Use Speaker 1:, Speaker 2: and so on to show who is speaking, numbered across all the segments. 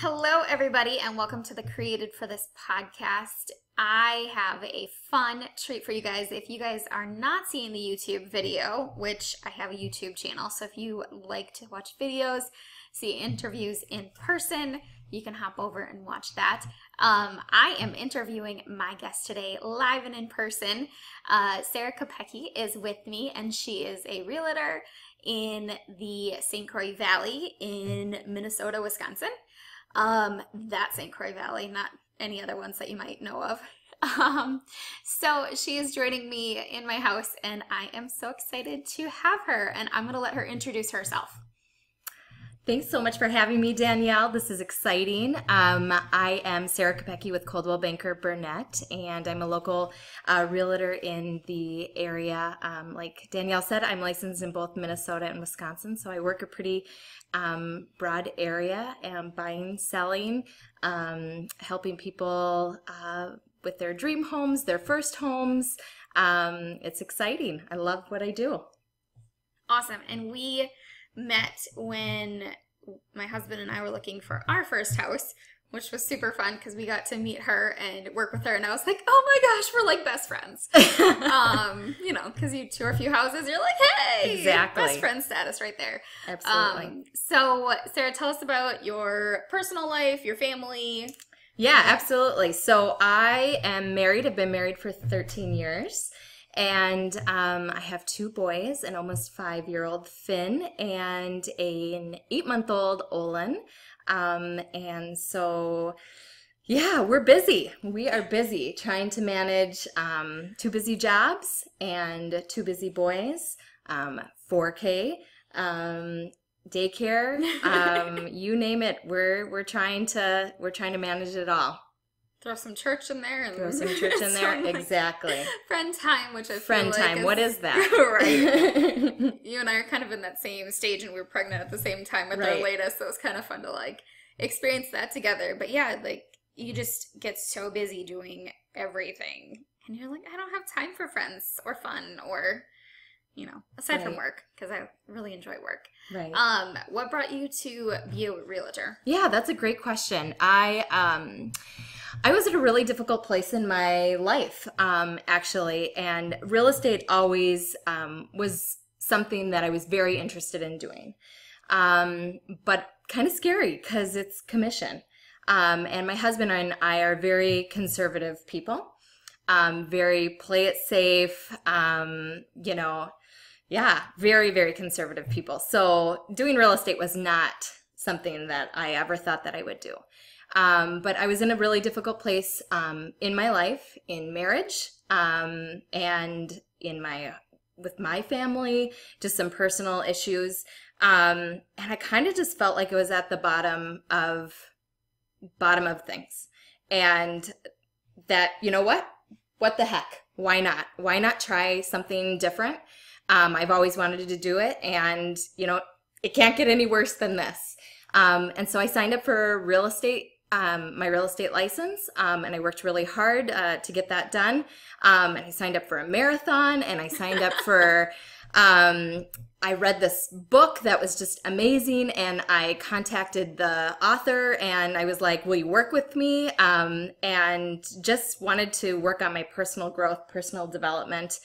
Speaker 1: Hello, everybody, and welcome to the Created for This podcast. I have a fun treat for you guys. If you guys are not seeing the YouTube video, which I have a YouTube channel, so if you like to watch videos, see interviews in person, you can hop over and watch that. I am interviewing my guest today live and in person. Sara Cappechi is with me, and she is a realtor in the St. Croix Valley in Minnesota, Wisconsin. That St. Croix Valley, not any other ones that you might know of. So she is joining me in my house, and I am so excited to have her, and I'm going to let her introduce herself.
Speaker 2: Thanks so much for having me, Danielle. This is exciting. I am Sara Cappechi with Coldwell Banker Burnett, and I'm a local realtor in the area. Like Danielle said, I'm licensed in both Minnesota and Wisconsin, so I work a pretty broad area, buying, selling, helping people with their dream homes, their first homes. It's exciting. I love what I do.
Speaker 1: Awesome. And we met when my husband and I were looking for our first house, which was super fun because we got to meet her and work with her, and I was like, oh my gosh, we're like best friends. You know, because you tour a few houses, you're like, hey,
Speaker 2: exactly,
Speaker 1: best friend status right there.
Speaker 2: Absolutely.
Speaker 1: So Sara, tell us about your personal life, your family.
Speaker 2: Yeah, absolutely. So I am married. I've been married for 13 years. And I have two boys, an almost 5-year-old Finn and an 8-month-old Olin. And so, yeah, we're busy. We are busy trying to manage 2 busy jobs and 2 busy boys, 4K, daycare, you name it. We're trying to manage it all.
Speaker 1: Throw some church in there. And
Speaker 2: throw some church in there, exactly.
Speaker 1: Friend time, which I
Speaker 2: friend
Speaker 1: feel like
Speaker 2: time. What is that?
Speaker 1: Right. You and I are kind of in that same stage, and we were pregnant at the same time with our latest, so it was kind of fun to like experience that together. But yeah, like you just get so busy doing everything, and you're like, I don't have time for friends or fun or, you know, aside from work, because I really enjoy work.
Speaker 2: Right.
Speaker 1: What brought you to be a realtor?
Speaker 2: Yeah, that's a great question. I was at a really difficult place in my life, actually, and real estate always was something that I was very interested in doing, but kind of scary because it's commission. And my husband and I are very conservative people, very play it safe, you know, yeah, very, very conservative people. So doing real estate was not something that I ever thought that I would do. But I was in a really difficult place in my life, in marriage, and with my family, just some personal issues. And I kind of just felt like it was at the bottom of things. And that, you know what the heck? Why not? Why not try something different? I've always wanted to do it, and you know, it can't get any worse than this. And so I signed up for real estate, my real estate license, and I worked really hard to get that done. And I signed up for a marathon, and I signed up for, I read this book that was just amazing, and I contacted the author, and I was like, will you work with me? And just wanted to work on my personal growth, personal development,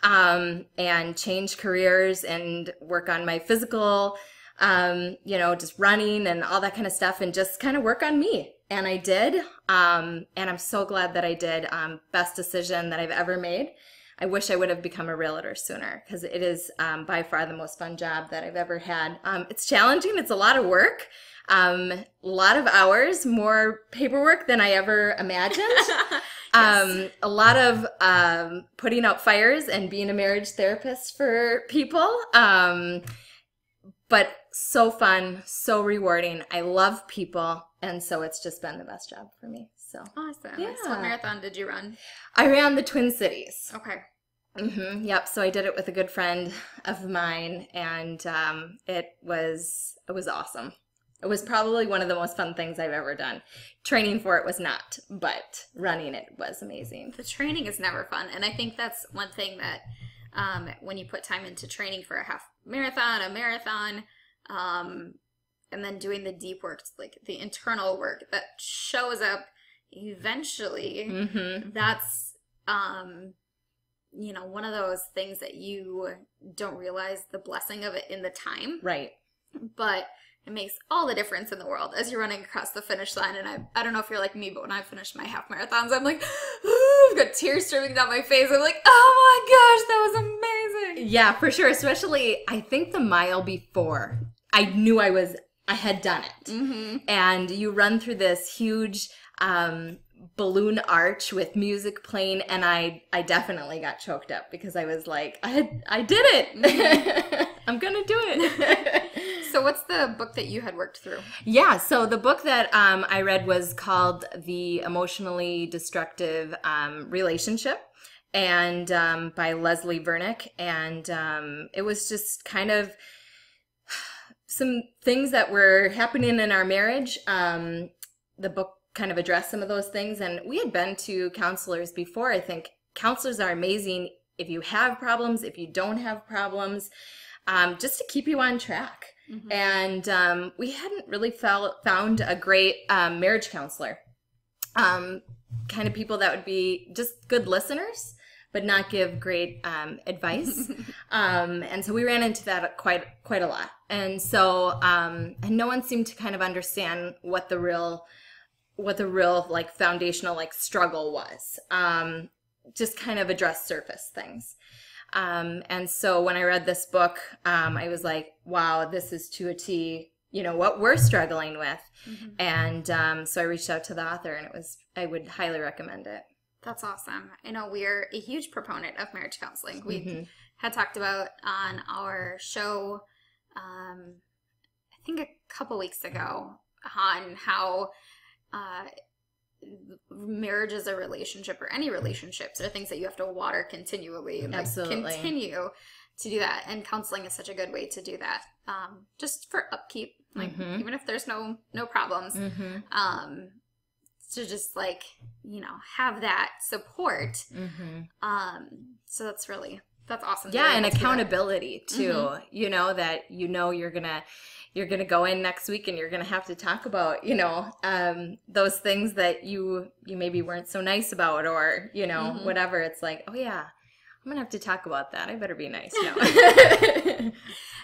Speaker 2: and change careers and work on my physical, you know, just running and all that kind of stuff, and just kind of work on me. And I did. And I'm so glad that I did. Best decision that I've ever made. I wish I would have become a realtor sooner, because it is by far the most fun job that I've ever had. It's challenging. It's a lot of work, a lot of hours, more paperwork than I ever imagined. Yes. A lot of putting out fires and being a marriage therapist for people. But so fun, so rewarding. I love people, and so it's just been the best job for me. So
Speaker 1: awesome.
Speaker 2: Yeah.
Speaker 1: So what marathon did you run?
Speaker 2: I ran the Twin Cities.
Speaker 1: Okay.
Speaker 2: Yep. So I did it with a good friend of mine, and it was awesome. It was probably one of the most fun things I've ever done. Training for it was not, but running it was amazing.
Speaker 1: The training is never fun, and I think that's one thing that when you put time into training for a half marathon, a marathon, and then doing the deep work, like the internal work that shows up eventually, that's, one of those things that you don't realize the blessing of it in the time.
Speaker 2: Right.
Speaker 1: But it makes all the difference in the world as you're running across the finish line. And I don't know if you're like me, but when I finish my half marathons, I'm like, I've got tears streaming down my face. I'm like, oh my gosh, that was amazing.
Speaker 2: Yeah, for sure. Especially, I think the mile before, I knew I had done it. And you run through this huge balloon arch with music playing, and I definitely got choked up because I was like, I did it. I'm gonna do it.
Speaker 1: So what's the book that you had worked through?
Speaker 2: Yeah, so the book that I read was called The Emotionally Destructive Relationship, and by Leslie Vernick. And it was just kind of some things that were happening in our marriage. The book kind of addressed some of those things, and we had been to counselors before. I think counselors are amazing if you have problems, if you don't have problems, just to keep you on track. And we hadn't really found a great marriage counselor, kind of people that would be just good listeners but not give great advice. And so we ran into that quite a lot. And so and no one seemed to kind of understand what the real like foundational like struggle was. Just kind of address surface things. And so when I read this book, I was like, wow, this is to a T, what we're struggling with. And so I reached out to the author, and I would highly recommend it.
Speaker 1: That's awesome. I know we're a huge proponent of marriage counseling. We had talked about on our show, I think a couple weeks ago, on how marriage is a relationship, or any relationships are things that you have to water continually, and
Speaker 2: Absolutely.
Speaker 1: continue to do that. And counseling is such a good way to do that, just for upkeep, even if there's no problems, to just have that support. So that's awesome.
Speaker 2: Yeah, and accountability too. That you're gonna go in next week and you're gonna have to talk about those things that you maybe weren't so nice about, or whatever. It's like, oh yeah, I'm gonna have to talk about that. I better be nice now.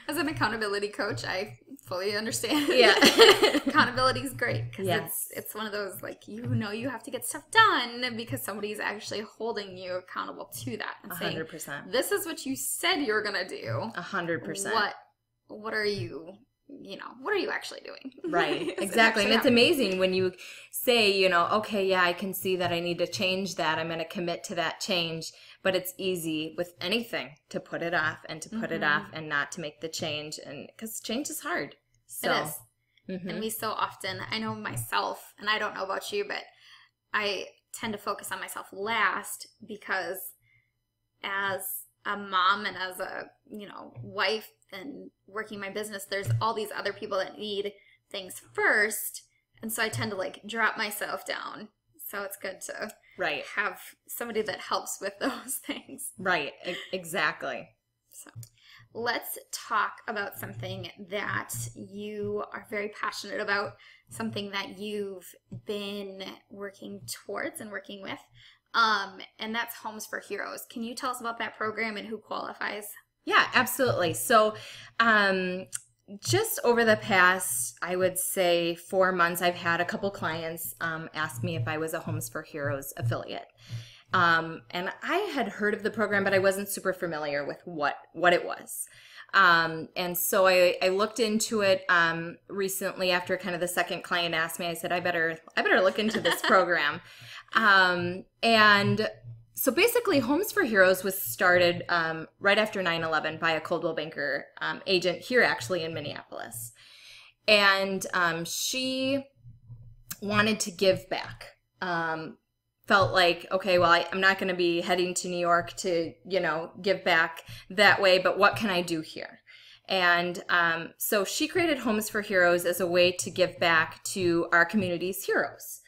Speaker 1: As an accountability coach, I fully understand.
Speaker 2: Yeah.
Speaker 1: Accountability is great, because it's one of those, you have to get stuff done because somebody's actually holding you accountable to that and
Speaker 2: 100%.
Speaker 1: saying, this is what you said you were gonna do.
Speaker 2: 100%.
Speaker 1: What are you what are you actually doing?
Speaker 2: Right, exactly. And it's amazing when you say, okay, yeah, I can see that I need to change that. I'm going to commit to that change. But it's easy with anything to put it off and to put it off and not to make the change. And because change is hard. So.
Speaker 1: It is. And we so often, I know myself, and I don't know about you, but I tend to focus on myself last, because as a mom and as a, wife and working my business, there's all these other people that need things first. And so I tend to drop myself down. So it's good to have somebody that helps with those things.
Speaker 2: Right. Exactly.
Speaker 1: So let's talk about something that you are very passionate about, something that you've been working towards and working with. And that's Homes for Heroes. Can you tell us about that program and who qualifies?
Speaker 2: Yeah, absolutely. So, just over the past, I would say 4 months, I've had a couple clients ask me if I was a Homes for Heroes affiliate. And I had heard of the program, but I wasn't super familiar with what it was. And so I looked into it recently after kind of the second client asked me. I said, I better look into this program. And so basically, Homes for Heroes was started right after 9/11 by a Coldwell Banker agent here, actually in Minneapolis. And she wanted to give back. Felt like, okay, well, I'm not going to be heading to New York to, give back that way, but what can I do here? And so she created Homes for Heroes as a way to give back to our community's heroes.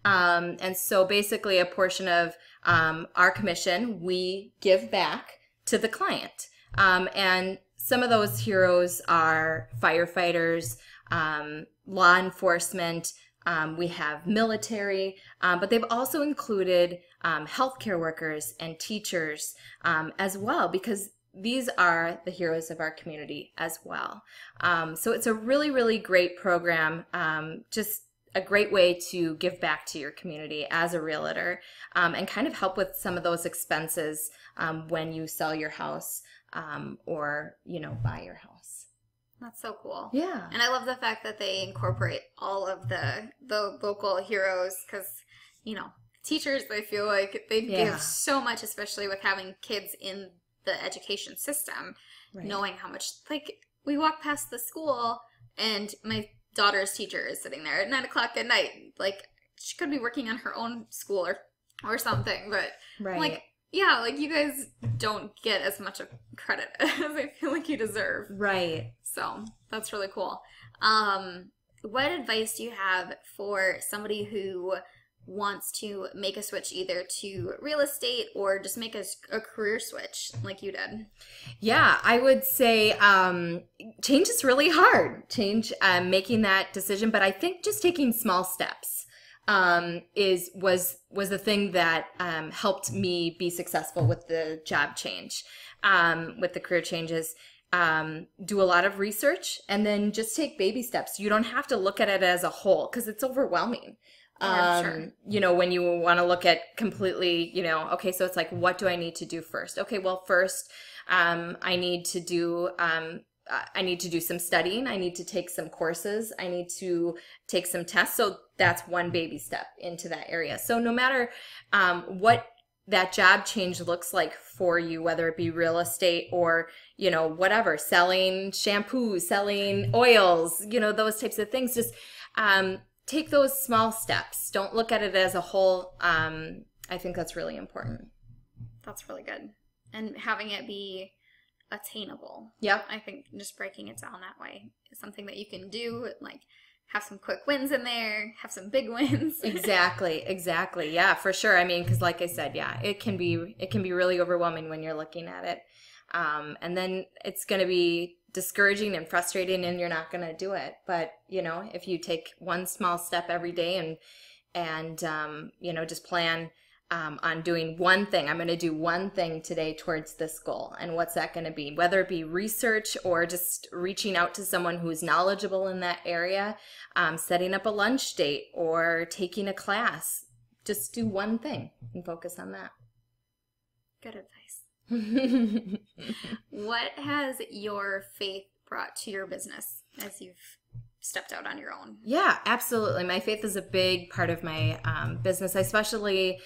Speaker 2: And so basically a portion of our commission, we give back to the client. And some of those heroes are firefighters, law enforcement, we have military, but they've also included healthcare workers and teachers as well, because these are the heroes of our community as well. So it's a really, really great program, just a great way to give back to your community as a realtor, and kind of help with some of those expenses when you sell your house or, buy your house.
Speaker 1: That's so cool.
Speaker 2: Yeah.
Speaker 1: And I love the fact that they incorporate all of the local heroes, because, teachers, I feel like they give so much, especially with having kids in the education system, knowing how much, we walk past the school and my daughter's teacher is sitting there at 9:00 at night. She could be working on her own school or something, but you guys don't get as much of credit as I feel like you deserve.
Speaker 2: Right.
Speaker 1: So that's really cool. What advice do you have for somebody who wants to make a switch either to real estate or just make a career switch like you did?
Speaker 2: Yeah, I would say change is really hard. Making that decision, but I think just taking small steps was the thing that helped me be successful with the job change, with the career changes. Do a lot of research and then just take baby steps. You don't have to look at it as a whole because it's overwhelming. Sure. When you want to look at completely, okay, so it's like, what do I need to do first? Okay, well, first, I need to do some studying. I need to take some courses. I need to take some tests. So that's one baby step into that area. So no matter what that job change looks like for you, whether it be real estate or, whatever, selling shampoo, selling oils, those types of things, just take those small steps. Don't look at it as a whole. I think that's really important.
Speaker 1: That's really good. And having it be attainable.
Speaker 2: Yeah.
Speaker 1: I think just breaking it down that way is something that you can do, have some quick wins in there, have some big wins.
Speaker 2: Exactly. Yeah, for sure. I mean, because like I said, it can be really overwhelming when you're looking at it. And then it's going to be discouraging and frustrating and you're not going to do it. But, if you take one small step every day and just plan on doing one thing. I'm going to do one thing today towards this goal. And what's that going to be? Whether it be research or just reaching out to someone who's knowledgeable in that area, setting up a lunch date or taking a class. Just do one thing and focus on that.
Speaker 1: Good advice. What has your faith brought to your business as you've stepped out on your own?
Speaker 2: Yeah, absolutely. My faith is a big part of my business. I especially,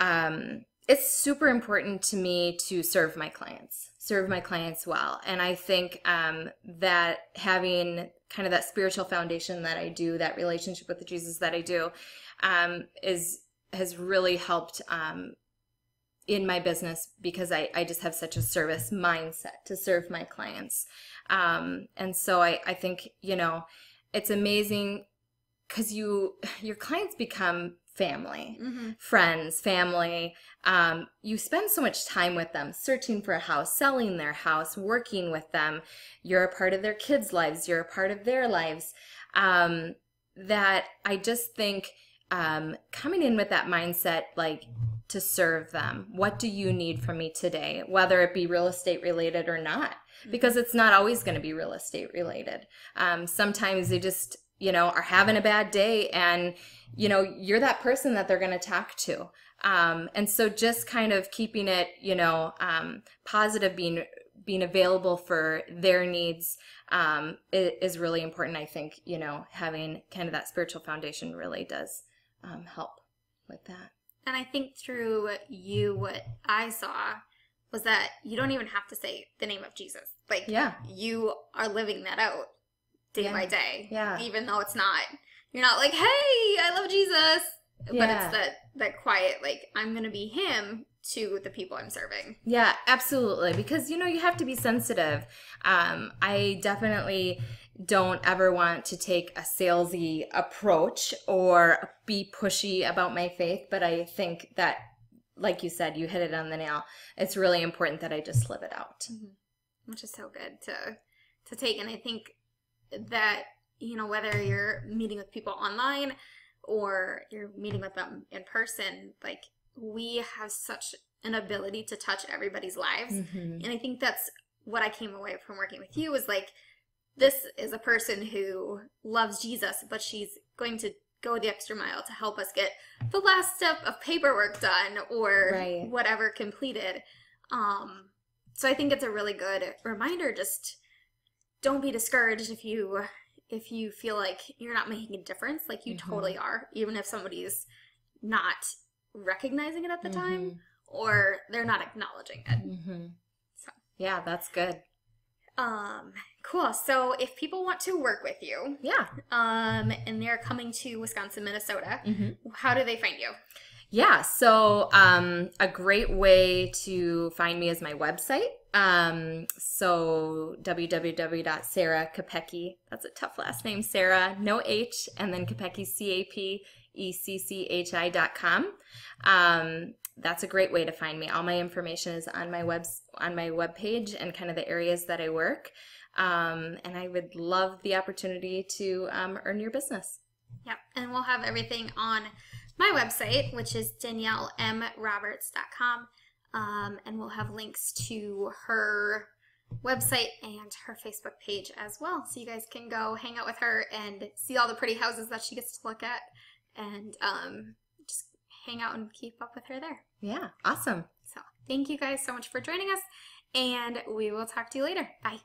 Speaker 2: it's super important to me to serve my clients well. And I think that having kind of that spiritual foundation that I do, that relationship with Jesus that I do, has really helped in my business because I just have such a service mindset to serve my clients. And so I think, it's amazing because your clients become family, friends, family. You spend so much time with them, searching for a house, selling their house, working with them. You're a part of their kids' lives. You're a part of their lives. That I just think coming in with that mindset, to serve them. What do you need from me today? Whether it be real estate related or not, because it's not always going to be real estate related. Sometimes they just, are having a bad day and, you're that person that they're going to talk to. And so just kind of keeping it, positive, being available for their needs is really important. I think, having kind of that spiritual foundation really does help with that.
Speaker 1: And I think through you, what I saw was that you don't even have to say the name of Jesus. You are living that out day by day. Yeah. Even though it's not, you're not like, hey, I love Jesus. But it's that quiet, I'm going to be him to the people I'm serving. Yeah,
Speaker 2: absolutely. Because, you have to be sensitive. I definitely don't ever want to take a salesy approach or be pushy about my faith. But I think that, like you said, you hit it on the nail. It's really important that I just live it out.
Speaker 1: Which is so good to take. And I think that whether you're meeting with people online or you're meeting with them in person, like we have such an ability to touch everybody's lives. And I think that's what I came away from working with you, was like, this is a person who loves Jesus, but she's going to go the extra mile to help us get the last step of paperwork done or whatever completed. So I think it's a really good reminder. Just don't be discouraged if you feel like you're not making a difference. Like you totally are, even if somebody's not recognizing it at the time or they're not acknowledging it. So
Speaker 2: yeah, that's good.
Speaker 1: Cool. So if people want to work with you, and they're coming to Wisconsin, Minnesota, how do they find you?
Speaker 2: Yeah, so a great way to find me is my website. So www.Sara Cappechi, that's a tough last name, Sara, no H, and then Cappechi, CAPECCHI.com. That's a great way to find me. All my information is on my webpage and kind of the areas that I work. And I would love the opportunity to earn your business.
Speaker 1: Yep, and we'll have everything on my website, which is DanielleMRoberts.com, and we'll have links to her website and her Facebook page as well, so you guys can go hang out with her and see all the pretty houses that she gets to look at, and just hang out and keep up with her there.
Speaker 2: Yeah, awesome.
Speaker 1: So thank you guys so much for joining us, and we will talk to you later. Bye.